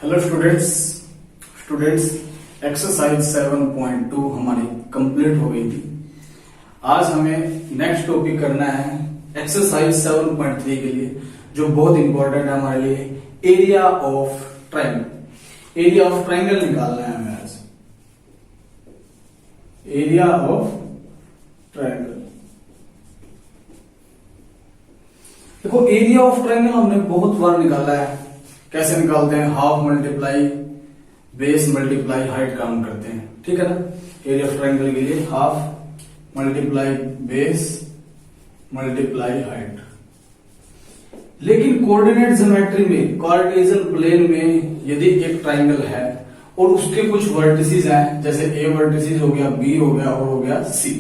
Hello students exercise 7.2 हमारी complete हो गई थी। आज हमें नेक्स्ट टॉपिक करना है एक्सरसाइज 7.3 के लिए, जो बहुत इंपॉर्टेंट है हमारे लिए, area of triangle. Area of triangle निकालना है हमें आज। एरिया ऑफ ट्रायंगल, देखो एरिया ऑफ ट्रायंगल हमने बहुत बार निकाला है। कैसे निकालते हैं? Half multiply base multiply height काम करते हैं, ठीक है ना। एरिया ऑफ ट्रायंगल के लिए half multiply base multiply height. लेकिन कोऑर्डिनेट ज्योमेट्री में, कार्टेशियन प्लेन में यदि एक ट्रायंगल है और उसके कुछ वर्टिसेस हैं, जैसे ए वर्टिसेस हो गया, बी हो गया और हो गया सी,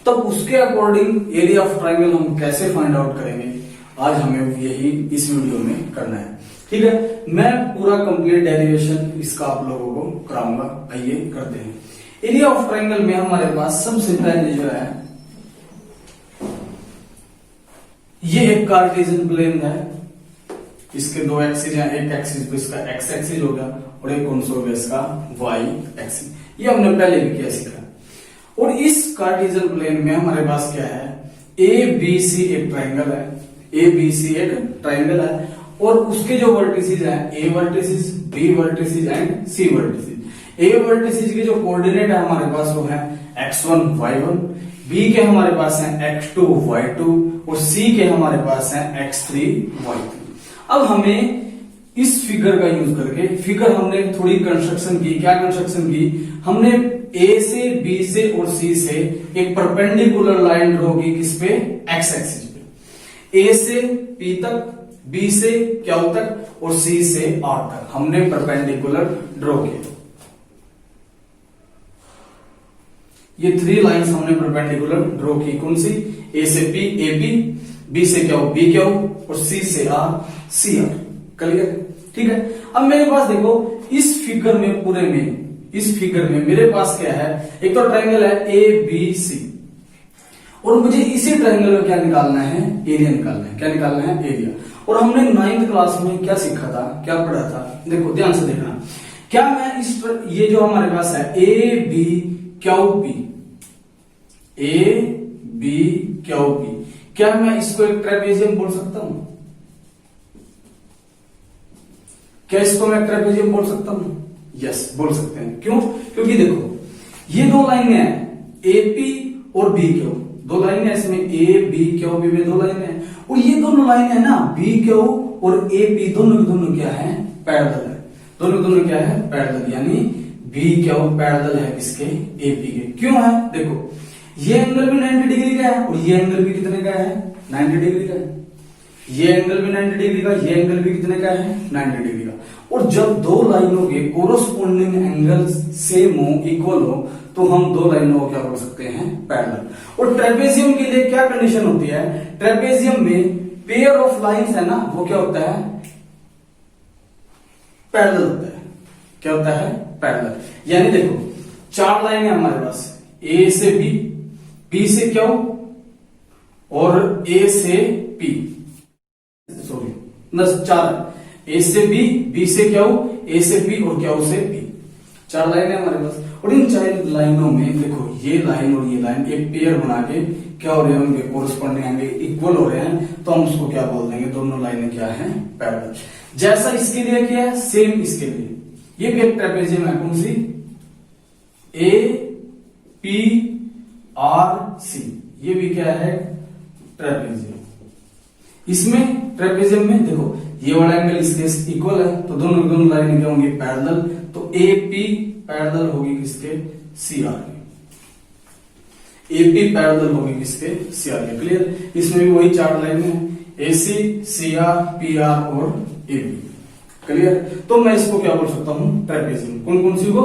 तब उसके अकॉर्डिंग एरिया ऑफ ट्रायंगल हम कैसे फाइंड आउट करेंगे, आज हमें यही इस वीडियो में करना है, ठीक है। मैं पूरा कंप्लीट डेरिवेशन इसका आप लोगों को कराऊंगा। आइए करते हैं। एरिया ऑफ ट्रायंगल में हमारे पास सबसे पहले जो है, ये एक कार्टेशियन प्लेन है, इसके दो एक्सिस हैं। एक एक्सिस पे इसका एक्स एक्सिस हो गया और एक कौन सा हो गया इसका वाई एक्सिस। ये हमने पहले भी किया सीखा। और इस कार्टेशियन प्लेन में हमारे पास क्या है, ए बी सी एक ट्रायंगल है। ए बी सी एक ट्रायंगल है और उसके जो वर्टिसेस हैं, A vertices, B vertices and C vertices. A vertices के जो कोऑर्डिनेट है हमारे पास वो है x1 y1, बी के हमारे पास है x2 y2 और सी के हमारे पास है x3 y3। अब हमें इस फिगर का यूज करके, फिगर हमने थोड़ी कंस्ट्रक्शन की। क्या कंस्ट्रक्शन की? हमने ए से, बी से और सी से एक परपेंडिकुलर लाइन ड्रॉ की, किस पे? एक्स एक्सिस पे। ए से पी तक, बी से क्यू तक और सी से आर तक हमने परपेंडिकुलर ड्रॉ किया। ये 3 लाइंस हमने परपेंडिकुलर ड्रॉ की। कौन सी? ए से पी ए पी, बी से क्यू बी क्यू और सी से आर सी आर। क्लियर? ठीक है। अब मेरे पास देखो, इस फिगर में, पूरे में, इस फिगर में मेरे पास क्या है, एक तो ट्रायंगल है ए बी सी और मुझे इसी ट्रायंगल का क्या निकालना है? एरिया निकालना है। क्या निकालना है? एरिया। और हमने 9th क्लास में क्या सीखा था, क्या पढ़ा था? देखो ध्यान से देखना। क्या मैं इस ये जो हमारे पास है A B Q P, A B Q P, क्या मैं इसको एक ट्रेपेजियम बोल सकता हूं? क्या इसको मैं ट्रेपेजियम बोल सकता हूं? यस, बोल सकते हैं। क्यों? क्योंकि देखो ये दो लाइनें हैं, ए पी और बी क्यू, दो लाइनें इसमें, ए बी क्यू बी में दो लाइनें हैं। और ये दोनों लाइनें है ना, बी क्यू और ए पी, दोनों के दोनों क्या है? पैरेलल है। दोनों के दोनों क्या है? पैरेलल, यानी बी क्यू पैरेलल है किसके? ए पी के। क्यों है? देखो ये एंगल भी 90 डिग्री का है और ये एंगल भी कितने का है? 90 डिग्री का है। ये एंगल भी 90 डिग्री का, ये एंगल भी कितने का है? 90 डिग्री का। और जब दो लाइनों के कोरोस्पोंडिंग एंगल सेम हो, इक्वल हो, तो हम दो लाइनों को क्या बोल सकते हैं? पैरेलल। और ट्रेपेजियम के लिए क्या कंडीशन होती है? ट्रेपेजियम में पेयर ऑफ लाइंस है ना, वो क्या होता है? पैरेलल होता है। क्या होता है? पैरेलल। यानी देखो 4 लाइनें हमारे पास, ए से बी से क्यू और ए से पी, सॉरी 4, ए से बी से क्यू, ए से पी और क्यू से पी, 4 लाइनें हमारे पास। और इन 4 लाइनों में देखो ये लाइन और ये लाइन एक पेयर बना के क्या हो रहे हैं, उनके कोरस्पॉन्डिंग एंगल इक्वल हो रहे हैं, तो हम उसको क्या बोल देंगे? दोनों लाइनें क्या है? पैरेलल। जैसा इसके लिए क्या है, सेम इसके लिए। ये भी एक ट्रेपेजियम है। कौन सी? ए पी आर सी, ये भी क्या है? ट्रेपेजियम। इसमें ट्रेपेजियम में देखो ये वाला एंगल इसके इक्वल है, तो दोनों दोनों लाइनें क्या होंगी? पैरेलल। तो ए पी पैरेलल होगी किसके? सी आर के। एपी पैरेलल होगी किसके? सी आर के। क्लियर? इसमें भी वही 4 लाइनें हैं, ए सी, सी आर, पी आर और ए पी। क्लियर? तो मैं इसको क्या बोल सकता हूं? ट्रेपेजियम। कौन कौन सी को?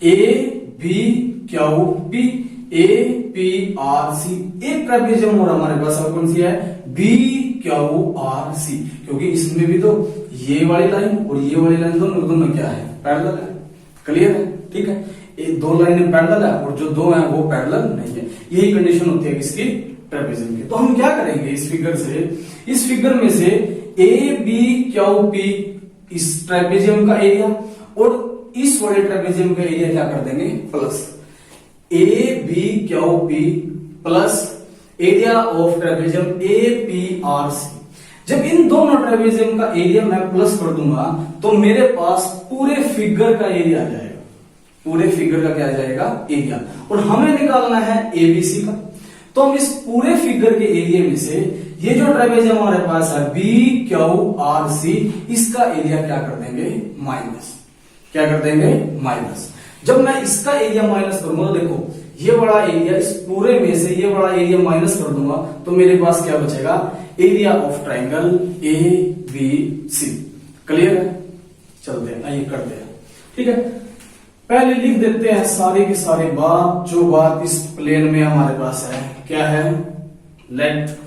A B Q P, A P R C, एक ट्रेपेजियम और हमारे पास अब कौन सी है? B Q R C. क्योंकि इसमें भी तो ये वाली लाइन और ये वाली लाइन दोनों दोनों क्या है? पैरेलल है। क्लियर है? ठीक है। ये 2 लाइनें पैरेलल है और जो 2 हैं वो पैरेलल नहीं है। यही कंडीशन होती है किसकी? ट्रेपेजियम की। तो हम क्या करेंगे इस फिगर से? इस फिगर में से ए बी क्यू पी इस ट्रेपेजियम का एरिया और इस वाले ट्रेपेजियम का एरिया क्या कर देंगे plus A B Q P plus area of trapezium A P R C. जब इन दोनों ट्रेपेजियम का एरिया मैं प्लस कर दूंगा तो मेरे पास पूरे फिगर का एरिया आ जाएगा, पूरे फिगर का क्या आ जाएगा एरिया, और हमें निकालना है एबीसी का। तो हम इस पूरे फिगर के एरिया में से ये जो ट्रेपेजियम हमारे पास है बी क्यू आर सी, इसका एरिया क्या कर देंगे माइनस, क्या कर देंगे माइनस। जब मैं इसका एरिया माइनस करूंगा तो देखो ये बड़ा एरिया, इस पूरे में से ये बड़ा एरिया माइनस कर दूंगा तो मेरे पास क्या बचेगा area of triangle A B C. Clear है, चलते हैं आइए करते हैं। ठीक है, पहले लिख देते हैं सारी की सारी बात, जो बात इस प्लेन में हमारे पास है क्या है, let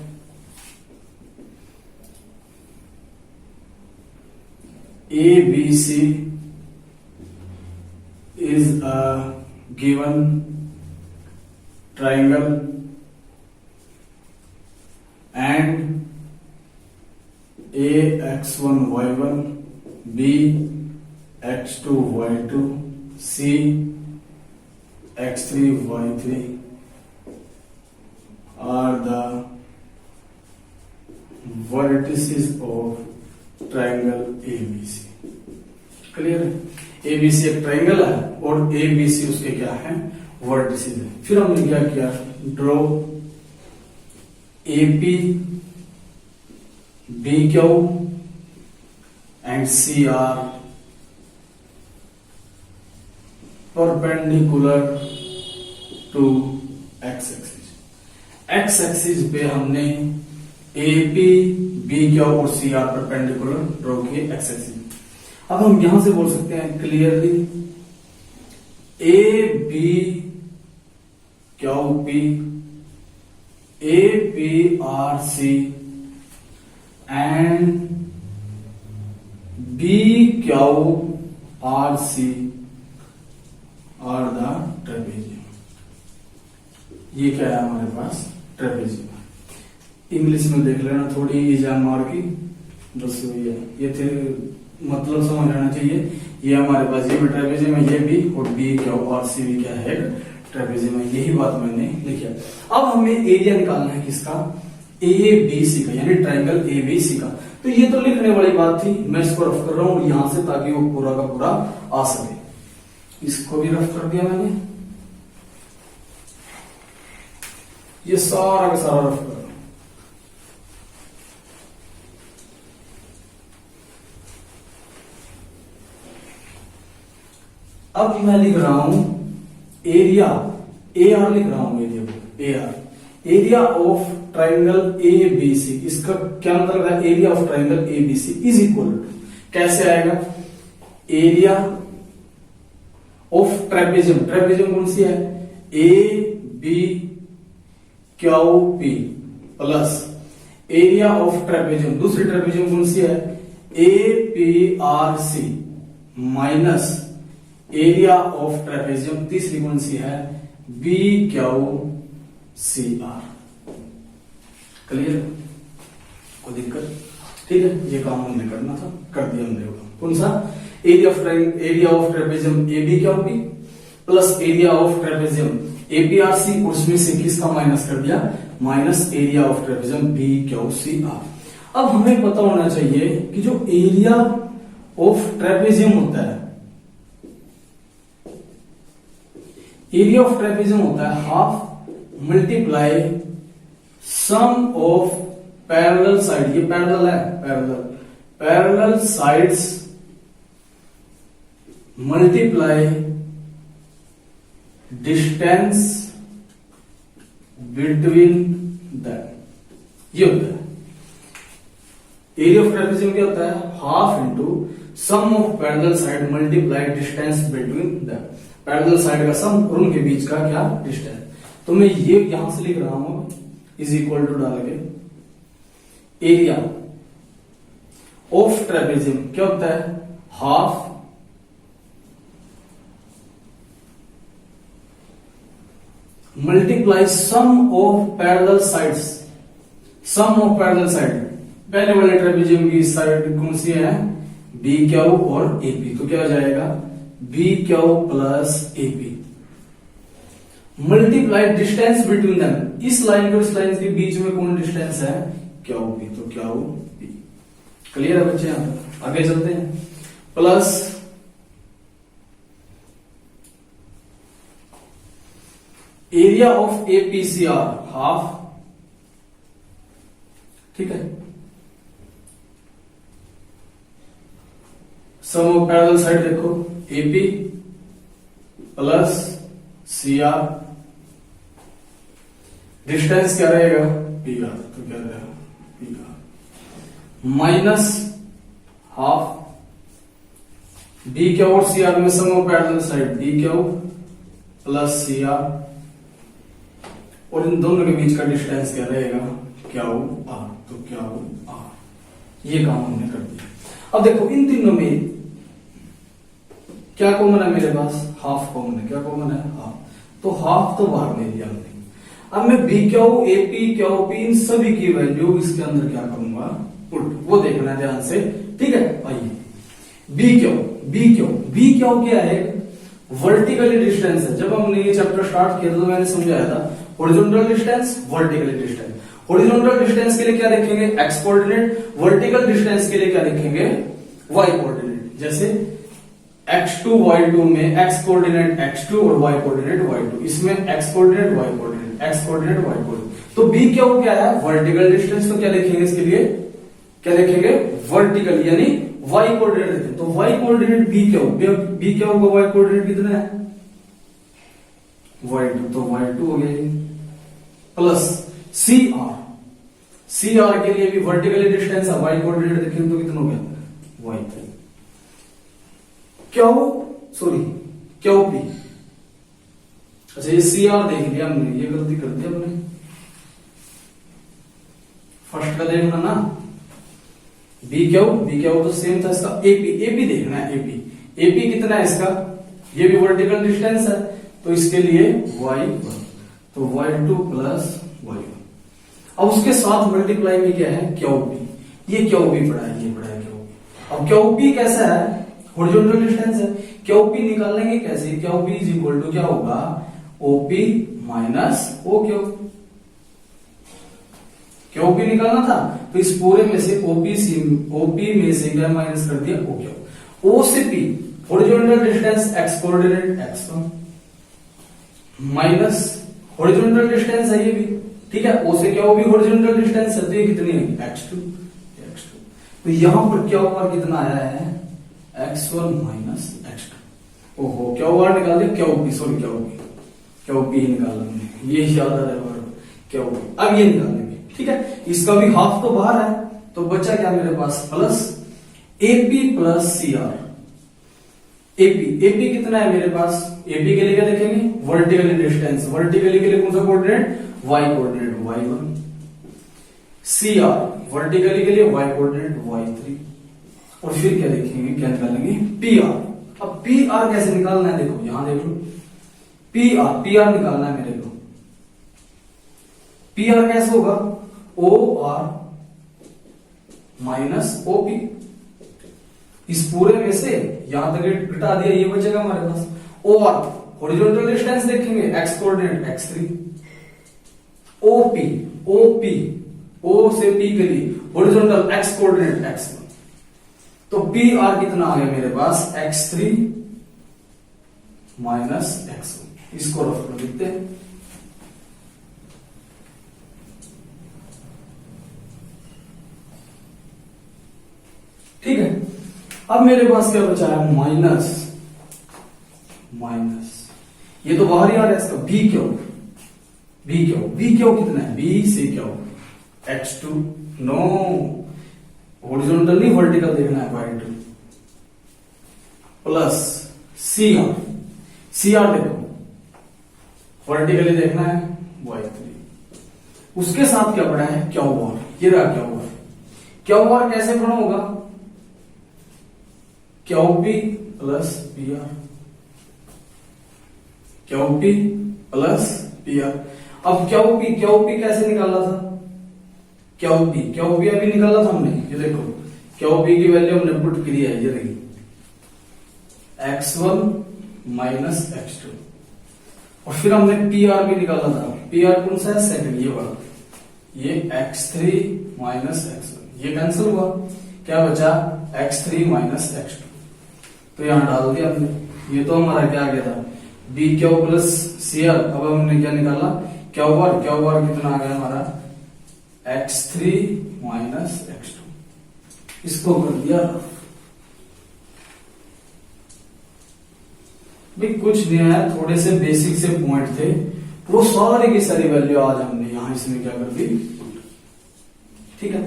A B C is a given triangle and a x1 y1 b x2 y2 c x3 y3 are the vertices of triangle ABC। Clear है, ABC एक ट्राइंगल है और ABC उसके क्या है वर्टिसेस है। फिर हमने क्या किया, draw AP BQ and CR perpendicular to x axis. x axis पे हमने AP BQ और CR परपेंडिकुलर ड्रॉ किए x एक्सिस। अब हम यहां से बोल सकते हैं clearly A B Q P A P R C and B Q R C are the trapezium. ये क्या है हमारे पास ट्रेपेजियम। इंग्लिश में देख लेना थोड़ी एग्जाम मार की, बस ये थे मतलब समझ लेना चाहिए। ये हमारे पास ये भी ट्रेपेजियम है, ये भी, और बी क्यू आर सी भी क्या है ट्रेपेजियम है। यही बात मैंने लिखी। अब हमें एरिया निकालना है किसका, ए बी सी का, यानी ट्राइंगल ए बी सी का। तो ये तो लिखने वाली बात थी, मैं इसको रफ कर रहा हूं यहां से ताकि वो पूरा का पूरा आ सके। इसको भी रफ कर दिया मैंने, ये सारा का सारा रफ कर। अब मैं लिख रहा हूं एरिया, ए आर लिख रहा हूं, area of triangle A B C. इसका क्या मतलब है, area of triangle A B C is equal to, कैसे आएगा, एरिया ऑफ ट्रेपेजियम, ट्रेपेजियम कौन सी है A B Q P plus area of trapezium, दूसरी ट्रेपेजियम कौन सी है A P R C minus area of trapezium, तीसरी कौन सी है B Q C R. Clear, कोई दिक्कत, ठीक है। ये काम हमने करना था, कर दिया हमने। कौन सा, area of trapezium A B Q P plus area of trapezium A P R C, उसमें से किसका माइनस कर दिया, minus area of trapezium B Q C R. अब हमें पता होना चाहिए कि जो एरिया ऑफ ट्रेपेजियम होता है, एरिया ऑफ ट्रेपेजियम होता है half multiply sum of parallel side, ये पैरेलल है, parallel sides multiply distance between that, ये होता है एरिया ऑफ ट्रेपेजियम। क्या होता है, half into sum of parallel side multiply distance between that, parallel side का सम और उनके बीच का क्या डिस्टेंस। तो मैं ये यहां से लिख रहा हूं इज इक्वल टू डाल के एरिया ऑफ ट्रेपेजियम क्या होता है, half multiply sum of parallel sides, sum of parallel side, पहले वाले ट्रेपेजियम की साइड कौन सी है बी क्यू और एपी, तो क्या हो जाएगा B Q plus AP multiply distance between them. इस लाइन और इस लाइन के बीच में कौन डिस्टेंस है क्यू पी, तो क्यू पी। क्लियर है बच्चे, यहां तक आगे चलते हैं। Plus area of APCR half, ठीक है, सम ऑफ पैरेलल साइड देखो एपी प्लस सीआर, डिस्टेंस क्या रहेगा पी आर, तो क्या रहेगा P R minus half B Q और सी आर में सम of parallel side B Q plus C R, और इन दोनों के बीच का डिस्टेंस क्या रहेगा क्यू आर, तो क्यू आर। ये काम हमने कर दिया। अब देखो इन तीनों में क्या कॉमन है मेरे पास, हाफ कॉमन है। क्या कॉमन है हाफ, तो हाफ तो बाहर ले लिया हमने। अब मैं B Q AP Q P इन सभी की वैल्यू इसके अंदर क्या करूंगा पुट, वो देखना है ध्यान से, ठीक है। आइए बी क्यू क्या है, वर्टिकली डिस्टेंस है। जब हमने ये चैप्टर स्टार्ट किया तो मैंने समझाया था horizontal distance vertical distance. Horizontal distance के लिए क्या लिखेंगे एक्स कोऑर्डिनेट, वर्टिकल डिस्टेंस के लिए क्या लिखेंगे वाई कोऑर्डिनेट। जैसे x2 y2 में x कोऑर्डिनेट x2 और y कोऑर्डिनेट y2, इसमें x coordinate y coordinate x coordinate y coordinate. तो b क्यू क्या है वर्टिकल डिस्टेंस, तो क्या लिखेंगे इसके लिए, क्या लिखेंगे वर्टिकल, यानी y कोऑर्डिनेट लिखेंगे। तो y कोऑर्डिनेट b क्यू का y कोऑर्डिनेट कितना है y2, तो y2 हो गया प्लस cr के लिए भी वर्टिकल डिस्टेंस है y कोऑर्डिनेट देखेंगे तो कितना हो गया y3। क्यू पी, अच्छा ये सी आर देख लिया हमने, ये गलती कर दी हमने, फर्स्ट का देखना ना, बी क्यू तो सेम था इसका। एपी देखना है, एपी कितना है इसका, ये भी वर्टिकल डिस्टेंस है तो इसके लिए y1, तो y2 प्लस y1। अब उसके साथ मल्टीप्लाई में क्या है क्यू पी, ये क्यू पी पड़ा है, ये पड़ा है क्यू पी। अब क्यू पी कैसा है हॉरिजॉन्टल डिस्टेंस है, क्यू पी निकालेंगे कैसे, Q P is equal to क्या होगा OP minus O Q. Q P निकालना था तो इस पूरे में से ओपी में से क्या माइनस कर दिया ओ क्यू। ओ से P horizontal distance X coordinate x1 minus horizontal distance है ये भी, ठीक है। ओ से क्यू भी हॉरिजॉन्टल डिस्टेंस है तो ये कितनी है x2। तो यहां पर क्यू आर कितना आया है x1 माइनस x2। ओहो क्यू आर निकाल दिया, क्यू पी निकाला हमने, ये याद आ रहा है क्यू पी। अब ये निकालेंगे, ठीक है। इसका भी हाफ तो बाहर है तो बचा क्या मेरे पास plus AP plus C R. AP कितना है मेरे पास, एपी के लिए क्या देखेंगे वर्टिकली डिस्टेंस, वर्टिकली के लिए कौन सा coordinate Y coordinate y1, C R vertically के लिए वाई कोऑर्डिनेट y3, और फिर क्या देखेंगे क्या निकालेंगे पी आर। अब पी आर कैसे निकालना है देखो यहां देख लो, पी आर निकालना है मेरे को। पी आर कैसे होगा ओ आर माइनस ओपी, इस पूरे में से यहां तक घटा दिया, ये बचेगा हमारे पास ओ आर। हॉरिजॉन्टल डिस्टेंस देखेंगे एक्स कोऑर्डिनेट x3, ओपी ओ से पी के लिए हॉरिजॉन्टल एक्स कोऑर्डिनेट x1, तो पी आर कितना आ गया मेरे पास x3 माइनस x1। इसको रफ कर देते हैं, ठीक है। अब मेरे पास क्या बचा है माइनस, ये तो बाहर ही आ रहा है इसका बी क्यू कितना है बी से क्यू x2, नो हॉरिजॉन्टल नहीं वर्टिकल देखना है y2 प्लस सी आर देखो वर्टिकली देखना है y3, उसके साथ क्या पड़ा है क्यू आर, ये रहा क्यू आर कैसे बना होगा Q P plus P R, Q P plus P R. अब क्यू पी कैसे निकाला था, क्यू पी अभी निकाला था हमने, ये देखो क्या पी की वैल्यू हमने पुट करी है, ये देखिए x1 माइनस x2, और फिर हमने पी आर भी निकाला था। पी आर कौन सा है, सेकंड, ये वाला, ये x3 माइनस x1, ये कैंसिल हुआ, क्या बचा x3 माइनस x2, तो यहां डाल दिया हमने। ये तो हमारा क्या आ गया था, B Q plus C R. अब हमने क्या निकाला, क्यू आर, क्यू आर कितना आ गया हमारा x3 माइनस x2, इसको कर दिया। भाई कुछ नहीं है, थोड़े से बेसिक से पॉइंट थे, वो सारी की सारी वैल्यू आज हमने यहां इसमें क्या कर दी, ठीक है।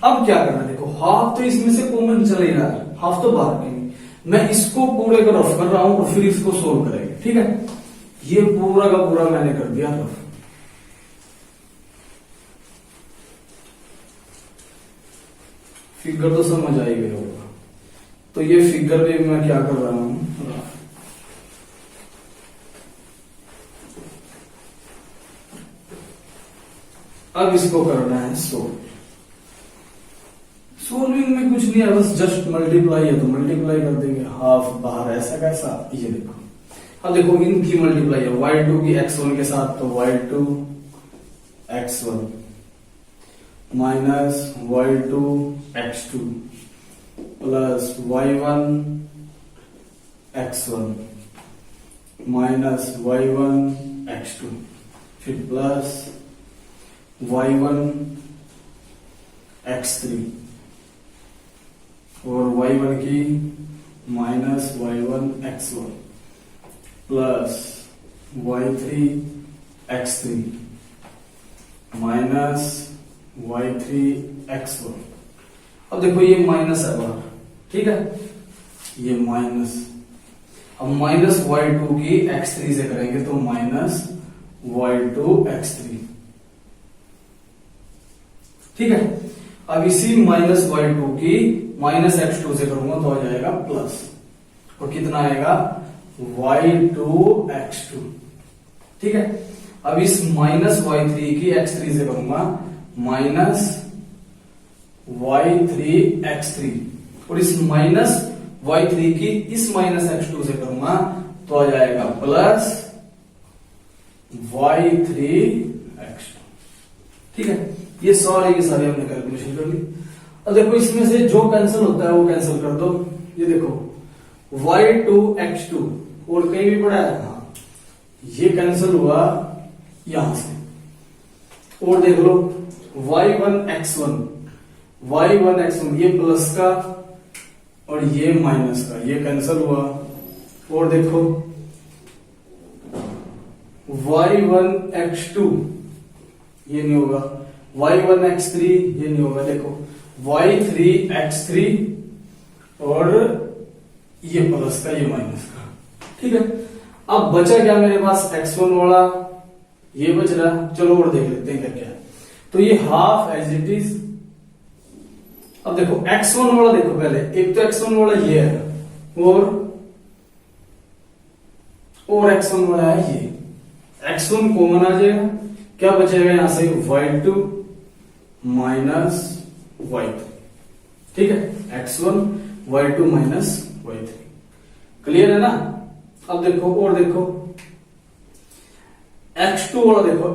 अब क्या करना है, देखो हाफ तो इसमें से कॉमन चल ही रहा है, हाफ तो बाहर करेंगे, मैं इसको पूरे का रफ कर रहा हूं और फिर इसको सोल्व करेंगे, ठीक है। ये पूरा का पूरा मैंने कर दिया रफ। फिगर तो समझ आई गई होगा, तो ये फिगर भी मैं क्या कर रहा हूं, अब इसको करना है सोल्व। सोल्विंग में कुछ नहीं है, बस जस्ट मल्टीप्लाई है तो मल्टीप्लाई कर देंगे, हाफ बाहर ऐसा कैसा, ये देखो। अब देखो इनकी मल्टीप्लाई है, y2 की x1 के साथ, तो y2 x1 minus y2 x2 plus y1 x1 minus y1 x2, फिर प्लस y1 x3 और y1 की minus y1 x1 plus y3 x3 minus y3 x1। अब देखो ये माइनस है बाहर, ठीक है, ये माइनस, अब माइनस y2 की x3 से करेंगे तो माइनस y2 x3, ठीक है। अब इसी माइनस y2 की माइनस x2 से करूंगा तो आ जाएगा प्लस, और कितना आएगा y2 x2, ठीक है। अब इस माइनस y3 की x3 से करूंगा माइनस y3 x3, और इस माइनस y3 की इस माइनस x2 से करूंगा तो आ जाएगा प्लस y3 x2, ठीक है। ये सारी की सारी हमने कैलकुलेशन कर ली। अब देखो इसमें से जो कैंसिल होता है वो कैंसिल कर दो। ये देखो y2 x2 और कहीं भी पड़ा है, हाँ ये कैंसिल हुआ यहां से, और देख लो y1 x1 ये प्लस का और ये माइनस का, ये कैंसिल हुआ, और देखो y1 x2 ये नहीं होगा, y1 x3 ये नहीं होगा, देखो y3 x3 और ये प्लस का ये माइनस का, ठीक है। अब बचा क्या मेरे पास, x1 वाला ये बच रहा, चलो और देख लेते हैं क्या क्या है। तो ये हाफ एज इट इज। अब देखो x1 वाला, देखो पहले एक तो x1 वाला ये है, और x1 वाला है ये, x1 कॉमन आ जाएगा, क्या बचेगा यहां से y2 माइनस y3, ठीक है, x1 y2 minus y3, clear है ना। अब देखो और देखो x2 वाला, देखो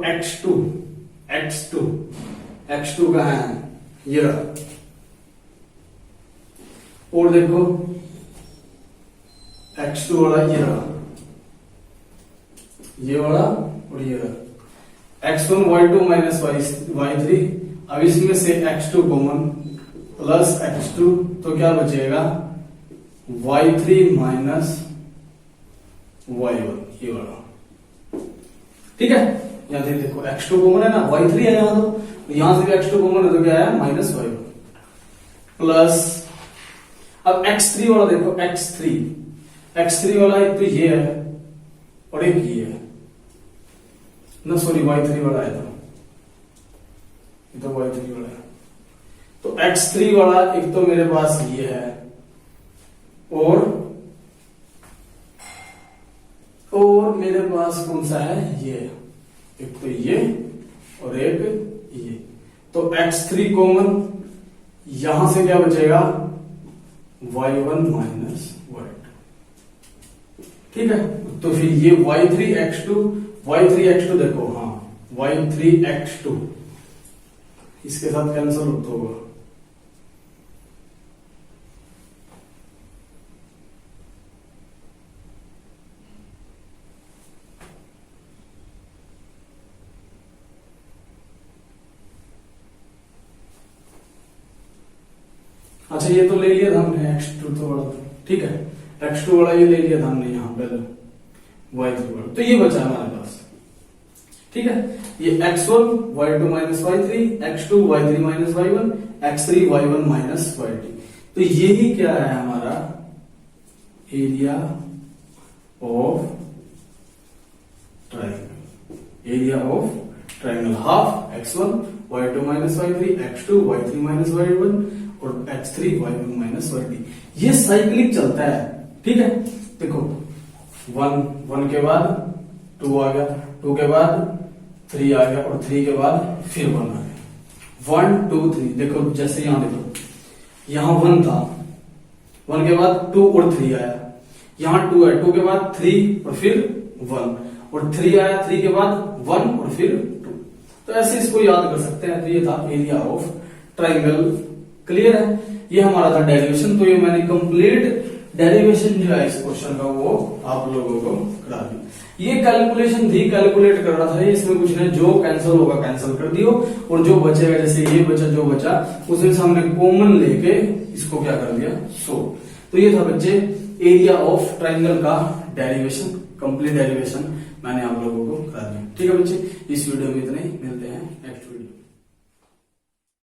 x2 कहां है, ये रहा, और देखो x2 वाला ये रहा, ये वाला और ये रहा, x1 y2 माइनस y3। अब इसमें से x2 कॉमन प्लस x2, तो क्या बचेगा y3 माइनस y1, ये वाला, ठीक है। यहां से देखो x2 कॉमन है ना, y3 है यहां, तो यहां से भी x2 कॉमन है तो क्या है माइनस y1 प्लस। अब x3 वाला देखो, x3 वाला एक तो ये है और एक ये है ना, सॉरी y3 वाला है, तो y3 वाला है, तो x3 वाला एक तो मेरे पास ये है, और मेरे पास कौन सा है, ये, एक तो ये और एक ये, तो x3 कॉमन, यहां से क्या बचेगा y1 माइनस y2। ठीक है, तो फिर ये y3x2 देखो, हाँ y3x2 इसके साथ कैंसिल होगा। अच्छा ये तो ले लिया था हमने x2 तो बड़ा था, ठीक है, x2 वाला ये ले लिया था हमने यहाँ पहले, y3 वाला, तो ये बचा हमारे पास। ठीक है, ये x1 y2 minus y3, x2 y3 minus y1, x3 y1 minus y2। तो यही क्या है हमारा area of triangle. Area of triangle half x1 y2 minus y3, x2 y3 minus y1 और x3 y1 माइनस y2। ये cyclic चलता है। ठीक है, देखो 1 के बाद 2 आ गया, 2 के बाद 3 आ गया और 3 के बाद फिर 1 आ गया। 1 2 3 देखो, जैसे यहां देखो, यहां 1 था, 1 के बाद 2 और 3 आया, यहां 2 है, 2 के बाद 3 और फिर 1 और 3 आया, 3 के बाद 1 और फिर 2। तो ऐसे इसको याद कर सकते हैं। तो ये था एरिया ऑफ ट्राइंगल। क्लियर है, ये हमारा था डेरिवेशन। तो ये मैंने कंप्लीट डेरिवेशन जो है इस क्वेश्चन का वो आप लोगों को करा दी। ये कैलकुलेशन थी, कैलकुलेट कर रहा था, इसमें कुछ नहीं, जो कैंसिल होगा कैंसिल कर दियो और जो बचेगा, जैसे ये बचा, जो बचा उसमें से हमने कॉमन लेके इसको क्या कर दिया, सो। तो ये था बच्चे एरिया ऑफ ट्राइंगल का डेरिवेशन, कंप्लीट डेरिवेशन मैंने आप लोगों को करा दिया। ठीक है बच्चे, इस वीडियो में इतना ही, मिलते हैं नेक्स्ट।